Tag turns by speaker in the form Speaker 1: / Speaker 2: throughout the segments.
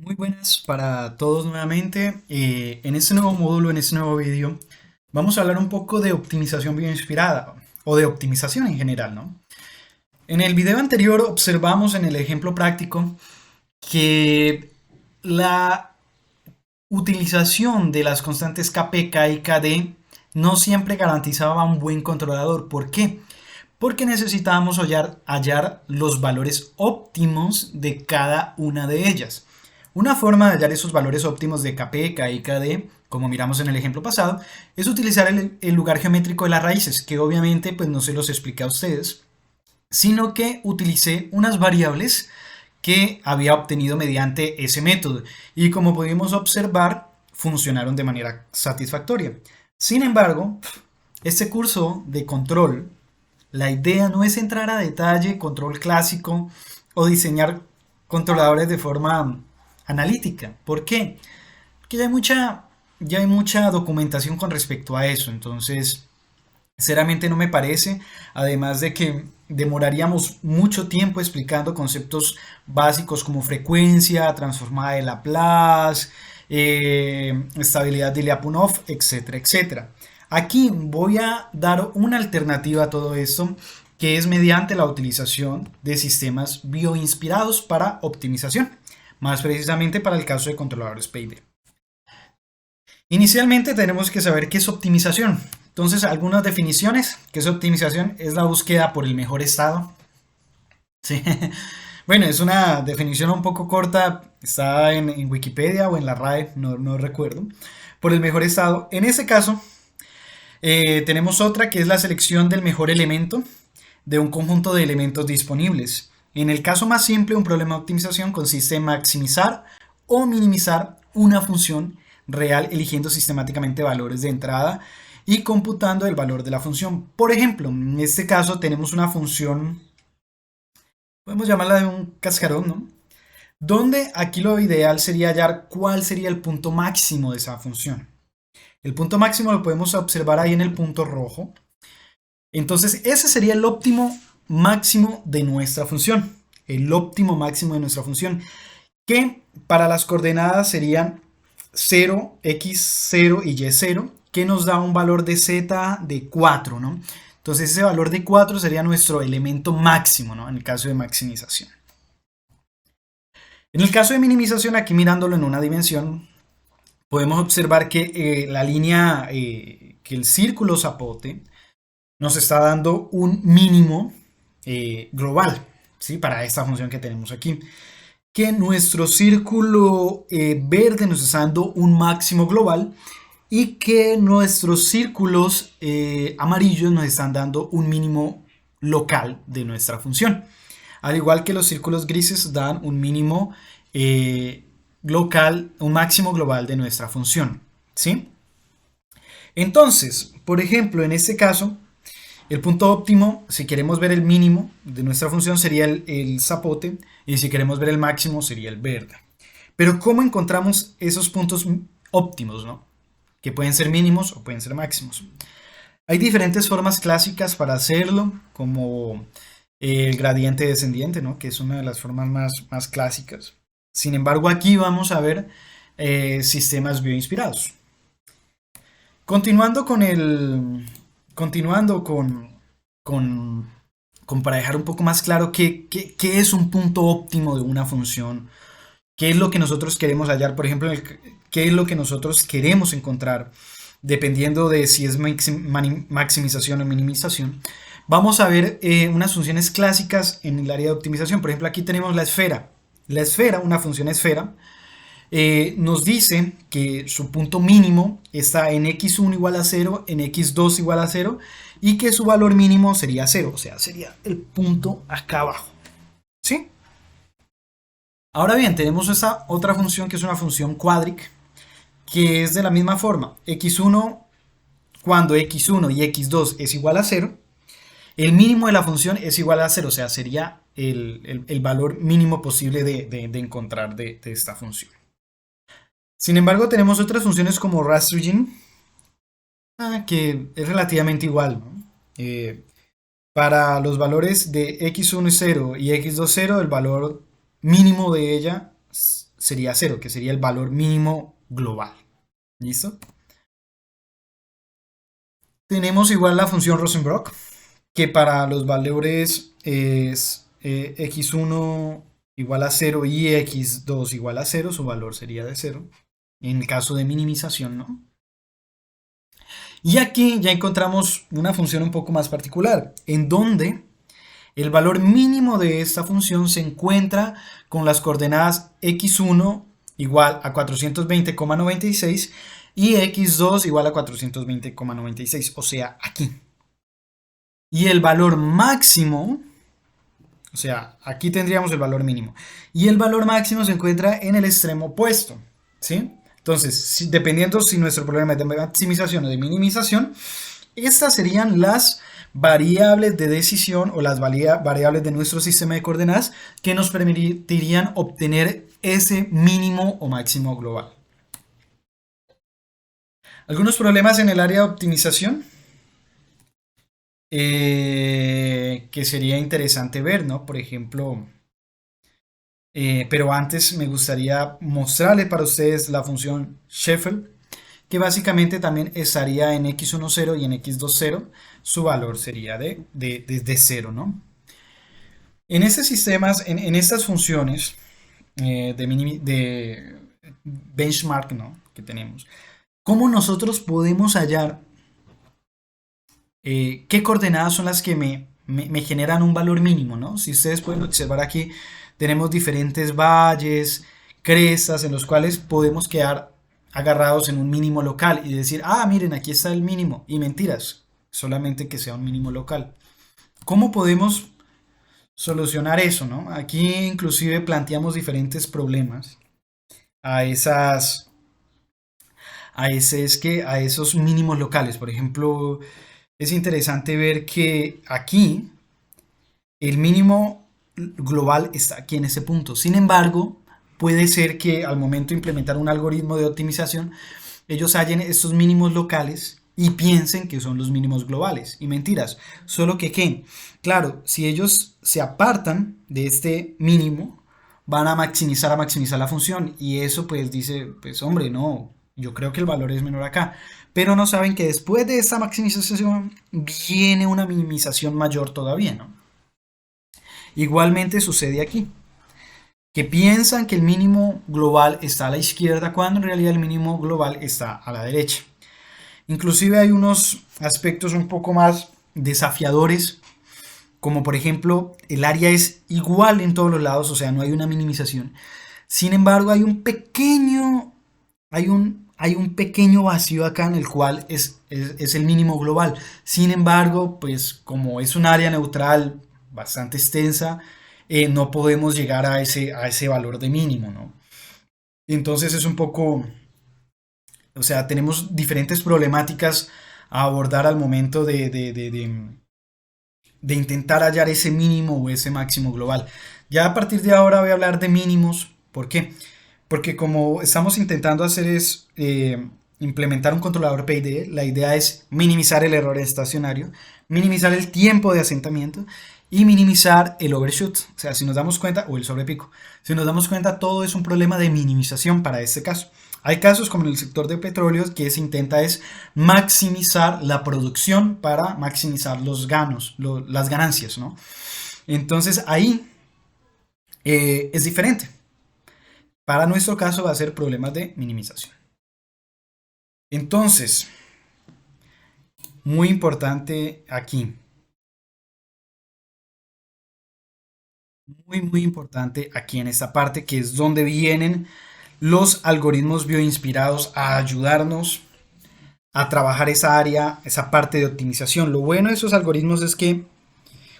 Speaker 1: Muy buenas para todos nuevamente. En este nuevo módulo, en este nuevo vídeo, vamos a hablar un poco de optimización bioinspirada o de optimización en general, ¿no? En el video anterior observamos en el ejemplo práctico que la utilización de las constantes Kp, K y Kd no siempre garantizaba un buen controlador. ¿Por qué? Porque necesitábamos hallar los valores óptimos de cada una de ellas. Una forma de hallar esos valores óptimos de Kp, K y Kd, como miramos en el ejemplo pasado, es utilizar el lugar geométrico de las raíces, que obviamente pues no se los expliqué a ustedes, sino que utilicé unas variables que había obtenido mediante ese método y como pudimos observar funcionaron de manera satisfactoria. Sin embargo, este curso de control, la idea no es entrar a detalle, control clásico o diseñar controladores de forma analítica. ¿Por qué? Porque ya hay mucha documentación con respecto a eso. Entonces, sinceramente no me parece. Además de que demoraríamos mucho tiempo explicando conceptos básicos como frecuencia, transformada de Laplace, estabilidad de Lyapunov, etcétera, etcétera. Aquí voy a dar una alternativa a todo esto, que es mediante la utilización de sistemas bioinspirados para optimización, más precisamente para el caso de controladores PID. Inicialmente tenemos que saber qué es optimización. Entonces, algunas definiciones. ¿Qué es optimización? Es la búsqueda por el mejor estado. Sí. Bueno, es una definición un poco corta, está en Wikipedia o en la RAE, no recuerdo. Por el mejor estado. En este caso, tenemos otra que es la selección del mejor elemento de un conjunto de elementos disponibles. En el caso más simple, un problema de optimización consiste en maximizar o minimizar una función real eligiendo sistemáticamente valores de entrada y computando el valor de la función. Por ejemplo, en este caso tenemos una función, podemos llamarla de un cascarón, ¿no? Donde aquí lo ideal sería hallar cuál sería el punto máximo de esa función. El punto máximo lo podemos observar ahí en el punto rojo. Entonces, ese sería el óptimo máximo de nuestra función. El óptimo máximo de nuestra función. Que para las coordenadas serían 0, x0 y y0, que nos da un valor de z de 4, ¿no? Entonces ese valor de 4 sería nuestro elemento máximo, ¿no? En el caso de maximización. En el caso de minimización, aquí mirándolo en una dimensión, podemos observar que la línea, que el círculo zapote, nos está dando un mínimo global, ¿sí? Para esta función que tenemos aquí. Que nuestro círculo verde nos está dando un máximo global y que nuestros círculos amarillos nos están dando un mínimo local de nuestra función. Al igual que los círculos grises dan un mínimo local, un máximo global de nuestra función. ¿Sí? Entonces, por ejemplo, en este caso, el punto óptimo, si queremos ver el mínimo de nuestra función, sería el zapote, y si queremos ver el máximo, sería el verde. Pero ¿cómo encontramos esos puntos óptimos, ¿no? Que pueden ser mínimos o pueden ser máximos? Hay diferentes formas clásicas para hacerlo, como el gradiente descendiente, ¿no? Que es una de las formas más clásicas. Sin embargo, aquí vamos a ver sistemas bioinspirados. Continuando con el. Continuando para dejar un poco más claro qué es un punto óptimo de una función, qué es lo que nosotros queremos hallar, por ejemplo, qué es lo que nosotros queremos encontrar, dependiendo de si es maximización o minimización. Vamos a ver unas funciones clásicas en el área de optimización. Por ejemplo, aquí tenemos la esfera. La esfera, una función esfera, nos dice que su punto mínimo está en x1 igual a 0, en x2 igual a 0 y que su valor mínimo sería 0, o sea, sería el punto acá abajo. ¿Sí? Ahora bien, tenemos esta otra función que es una función quadric, que es de la misma forma. x1, cuando x1 y x2 es igual a 0, el mínimo de la función es igual a 0, o sea, sería el valor mínimo posible de encontrar de esta función. Sin embargo, tenemos otras funciones como Rastringin, que es relativamente igual, ¿no? Para los valores de x1 y 0 y x2 0, el valor mínimo de ella sería 0, que sería el valor mínimo global. ¿Listo? Tenemos igual la función Rosenbrock, que para los valores es x1 igual a 0 y x2 igual a 0, su valor sería de 0, en el caso de minimización, ¿no? Y aquí ya encontramos una función un poco más particular, en donde el valor mínimo de esta función se encuentra con las coordenadas x1 igual a 420,96 y x2 igual a 420,96, o sea, aquí. Y el valor máximo, o sea, aquí tendríamos el valor mínimo, y el valor máximo se encuentra en el extremo opuesto, ¿sí? Entonces, dependiendo si nuestro problema es de maximización o de minimización, estas serían las variables de decisión o las variables de nuestro sistema de coordenadas que nos permitirían obtener ese mínimo o máximo global. Algunos problemas en el área de optimización que sería interesante ver, ¿no? Por ejemplo, pero antes me gustaría mostrarles para ustedes la función Sheffield, que básicamente también estaría en x10 y en x20, su valor sería de 0, ¿no? En estos sistemas, en estas funciones de benchmark, ¿no?, que tenemos, ¿cómo nosotros podemos hallar qué coordenadas son las que me generan un valor mínimo, ¿no? Si ustedes pueden observar aquí, tenemos diferentes valles, crestas, en los cuales podemos quedar agarrados en un mínimo local y decir, ah, miren, aquí está el mínimo, y mentiras, solamente que sea un mínimo local. ¿Cómo podemos solucionar eso, no? Aquí inclusive planteamos diferentes problemas a esos mínimos locales. Por ejemplo, es interesante ver que aquí el mínimo global está aquí en ese punto. Sin embargo, puede ser que al momento de implementar un algoritmo de optimización, ellos hallen estos mínimos locales y piensen que son los mínimos globales. Y mentiras. Solo que, ¿qué? Claro, si ellos se apartan de este mínimo, van a maximizar la función. Y eso pues dice, pues hombre, no, yo creo que el valor es menor acá. Pero no saben que después de esta maximización viene una minimización mayor todavía, ¿no? Igualmente sucede aquí, que piensan que el mínimo global está a la izquierda cuando en realidad el mínimo global está a la derecha. Inclusive hay unos aspectos un poco más desafiadores, como por ejemplo el área es igual en todos los lados, o sea, no hay una minimización. Sin embargo, hay un pequeño vacío acá en el cual es el mínimo global. Sin embargo, pues como es un área neutral bastante extensa, no podemos llegar a ese valor de mínimo, ¿no? Entonces es un poco, o sea, tenemos diferentes problemáticas a abordar al momento de intentar hallar ese mínimo o ese máximo global. Ya a partir de ahora voy a hablar de mínimos. ¿Por qué? Porque como estamos intentando hacer es implementar un controlador PID, la idea es minimizar el error estacionario, minimizar el tiempo de asentamiento y minimizar el overshoot, o sea, si nos damos cuenta, o el sobrepico. Si nos damos cuenta, todo es un problema de minimización para este caso. Hay casos como en el sector de petróleos que se intenta es maximizar la producción para maximizar los ganos, las ganancias, ¿no? Entonces ahí es diferente. Para nuestro caso va a ser problemas de minimización. Entonces, muy importante aquí. Muy importante aquí en esta parte, que es donde vienen los algoritmos bioinspirados a ayudarnos a trabajar esa área, esa parte de optimización. Lo bueno de esos algoritmos es que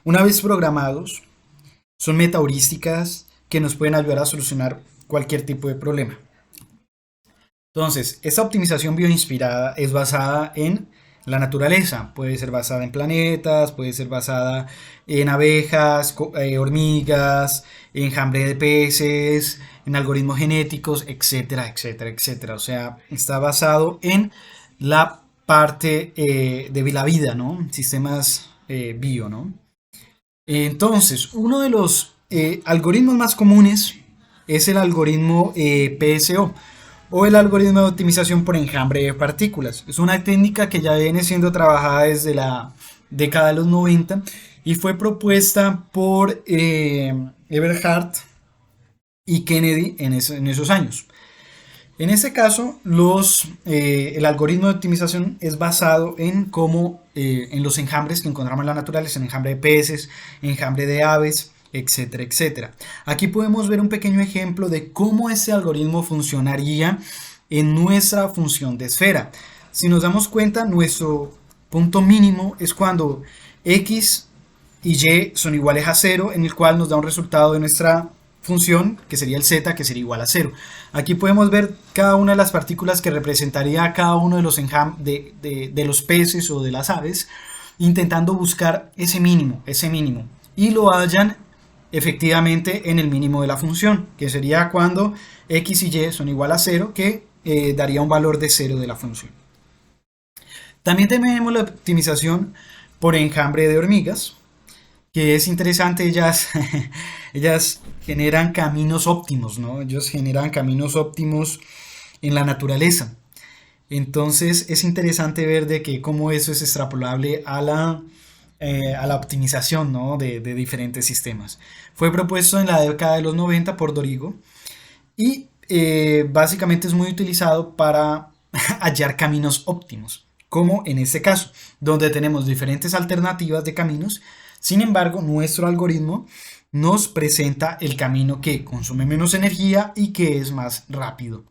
Speaker 1: una vez programados, son metaheurísticas que nos pueden ayudar a solucionar cualquier tipo de problema. Entonces, esta optimización bioinspirada es basada en la naturaleza. Puede ser basada en planetas, puede ser basada en abejas, hormigas, enjambre de peces, en algoritmos genéticos, etcétera, etcétera, etcétera. O sea, está basado en la parte de la vida, ¿no? Sistemas bio, ¿no? Entonces, uno de los algoritmos más comunes es el algoritmo PSO o el algoritmo de optimización por enjambre de partículas. Es una técnica que ya viene siendo trabajada desde la década de los 90 y fue propuesta por Eberhard y Kennedy en esos años. En este caso, el algoritmo de optimización es basado en los enjambres que encontramos en la naturaleza, en enjambre de peces, enjambre de aves, etcétera, etcétera. Aquí podemos ver un pequeño ejemplo de cómo ese algoritmo funcionaría en nuestra función de esfera. Si nos damos cuenta, nuestro punto mínimo es cuando x y y son iguales a 0, en el cual nos da un resultado de nuestra función, que sería el z, que sería igual a 0. Aquí podemos ver cada una de las partículas que representaría cada uno de los de los peces o de las aves, intentando buscar ese mínimo, y lo hallan efectivamente en el mínimo de la función, que sería cuando x y y son igual a 0, que daría un valor de 0 de la función. También tenemos la optimización por enjambre de hormigas, que es interesante. Ellas generan caminos óptimos, ¿no? Ellos generan caminos óptimos en la naturaleza. Entonces es interesante ver de que cómo eso es extrapolable a la optimización, ¿no? de diferentes sistemas. Fue propuesto en la década de los 90 por Dorigo y básicamente es muy utilizado para hallar caminos óptimos, como en este caso, donde tenemos diferentes alternativas de caminos. Sin embargo, nuestro algoritmo nos presenta el camino que consume menos energía y que es más rápido.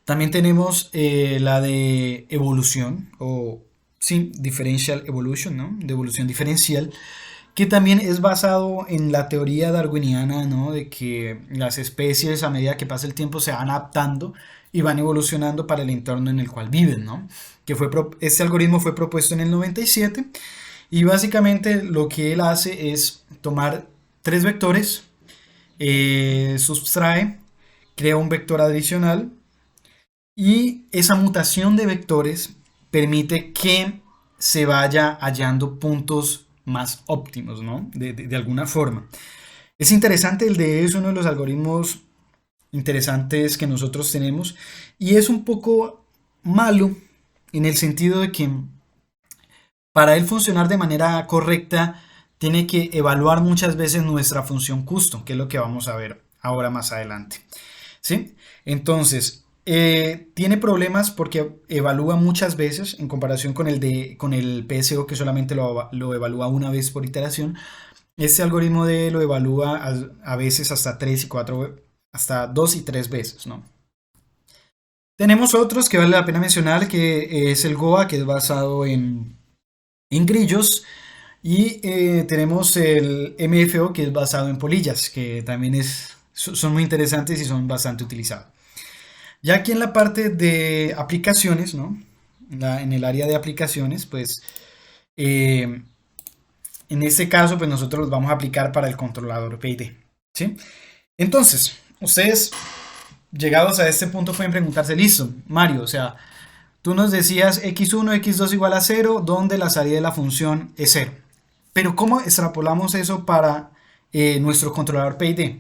Speaker 1: También tenemos la de evolución, differential evolution, ¿no? De evolución diferencial, que también es basado en la teoría darwiniana, ¿no? De que las especies a medida que pasa el tiempo se van adaptando y van evolucionando para el entorno en el cual viven, ¿no? Este algoritmo fue propuesto en el 97 y básicamente lo que él hace es tomar 3 vectores, sustrae, crea un vector adicional y esa mutación de vectores permite que se vaya hallando puntos más óptimos, ¿no? De alguna forma. Es interesante, es uno de los algoritmos interesantes que nosotros tenemos y es un poco malo en el sentido de que para él funcionar de manera correcta tiene que evaluar muchas veces nuestra función custom, que es lo que vamos a ver ahora más adelante, ¿sí? Entonces, tiene problemas porque evalúa muchas veces en comparación con el PSO, que solamente lo evalúa una vez por iteración. Este algoritmo lo evalúa a veces hasta 3 y 4, hasta 2 y 3 veces, ¿no? Tenemos otros que vale la pena mencionar, que es el GOA, que es basado en grillos, y tenemos el MFO, que es basado en polillas, que también son muy interesantes y son bastante utilizados. Ya aquí en la parte de aplicaciones, ¿no? En el área de aplicaciones, pues en este caso, pues nosotros los vamos a aplicar para el controlador PID, ¿sí? Entonces, ustedes llegados a este punto pueden preguntarse, listo, Mario, o sea, tú nos decías x1, x2 igual a 0, donde la salida de la función es 0. Pero ¿cómo extrapolamos eso para nuestro controlador PID?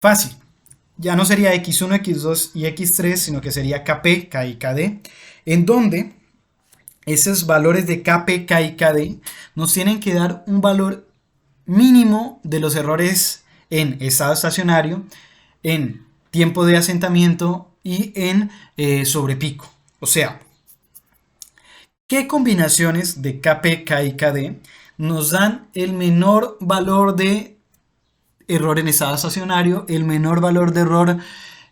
Speaker 1: Fácil. Ya no sería x1, x2 y x3, sino que sería kp, k y kd, en donde esos valores de kp, k y kd nos tienen que dar un valor mínimo de los errores en estado estacionario, en tiempo de asentamiento y en sobrepico. O sea, ¿qué combinaciones de kp, k y kd nos dan el menor valor de error en estado estacionario, el menor valor de error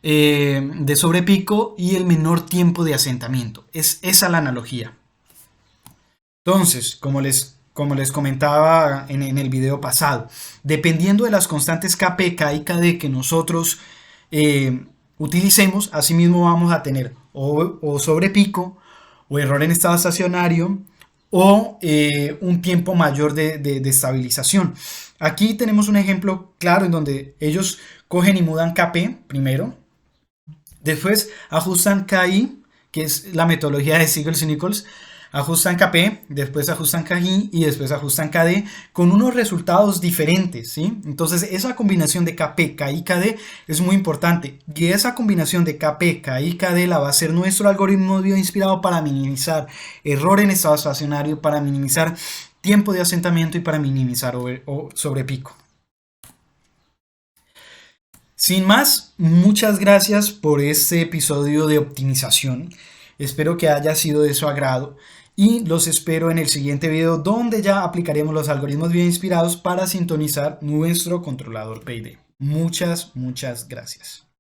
Speaker 1: de sobrepico y el menor tiempo de asentamiento? Es esa la analogía. Entonces, como les comentaba en el video pasado, dependiendo de las constantes kp, k y kd que nosotros utilicemos, asimismo vamos a tener o sobrepico, o error en estado estacionario, o un tiempo mayor de estabilización. Aquí tenemos un ejemplo claro en donde ellos cogen y mudan kp primero, después ajustan ki, que es la metodología de Siegels y Nichols, Ajustan KP, después ajustan KI y después ajustan KD con unos resultados diferentes, ¿sí? Entonces esa combinación de KP, KI, KD es muy importante y esa combinación de KP, KI, KD la va a hacer nuestro algoritmo bioinspirado para minimizar error en estado estacionario, para minimizar tiempo de asentamiento y para minimizar o sobrepico. Sin más, muchas gracias por este episodio de optimización. Espero que haya sido de su agrado y los espero en el siguiente video donde ya aplicaremos los algoritmos bien inspirados para sintonizar nuestro controlador PID. Muchas gracias.